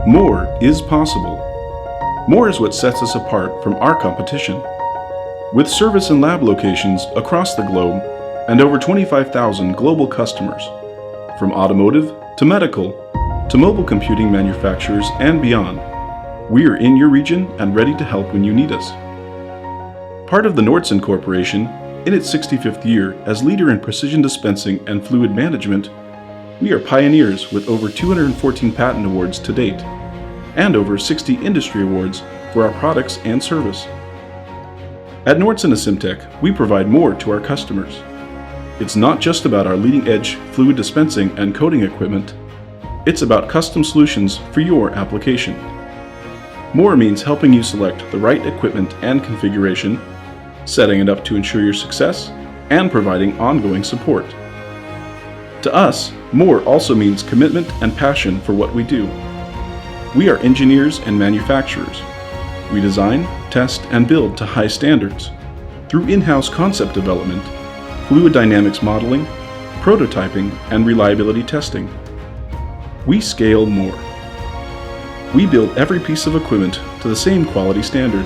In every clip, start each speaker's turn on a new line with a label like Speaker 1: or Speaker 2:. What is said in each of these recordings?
Speaker 1: More is possible. More is what sets us apart from our competition. With service and lab locations across the globe and over 25,000 global customers, from automotive to medical to mobile computing manufacturers and beyond, we are in your region and ready to help when you need us. Part of the Nordson Corporation, in its 65th year as leader in precision dispensing and fluid management, we are pioneers with over 214 patent awards to date, and over 60 industry awards for our products and service. At Nordson Asimtec, we provide more to our customers. It's not just about our leading-edge fluid dispensing and coating equipment, it's about custom solutions for your application. More means helping you select the right equipment and configuration, setting it up to ensure your success, and providing ongoing support. To us, more also means commitment and passion for what we do. We are engineers and manufacturers. We design, test, and build to high standards through in-house concept development, fluid dynamics modeling, prototyping, and reliability testing. We scale more. We build every piece of equipment to the same quality standard,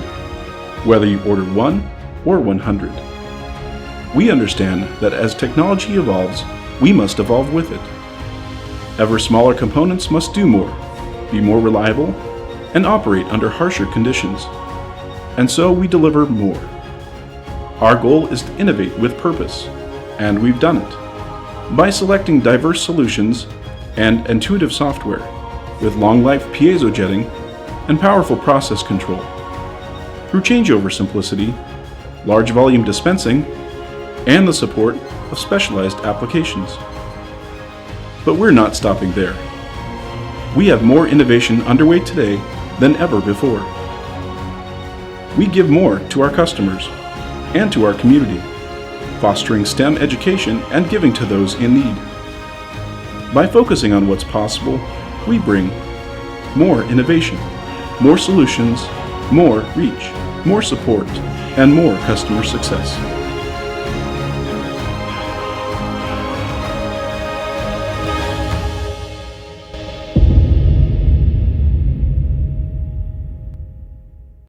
Speaker 1: whether you order 1 or 100. We understand that as technology evolves, we must evolve with it. Ever smaller components must do more, be more reliable, and operate under harsher conditions. And so we deliver more. Our goal is to innovate with purpose, and we've done it by selecting diverse solutions and intuitive software with long-life piezo jetting and powerful process control, through changeover simplicity, large volume dispensing, and the support of specialized applications. But we're not stopping there. We have more innovation underway today than ever before. We give more to our customers and to our community, fostering STEM education and giving to those in need. By focusing on what's possible, we bring more innovation, more solutions, more reach, more support, and more customer success.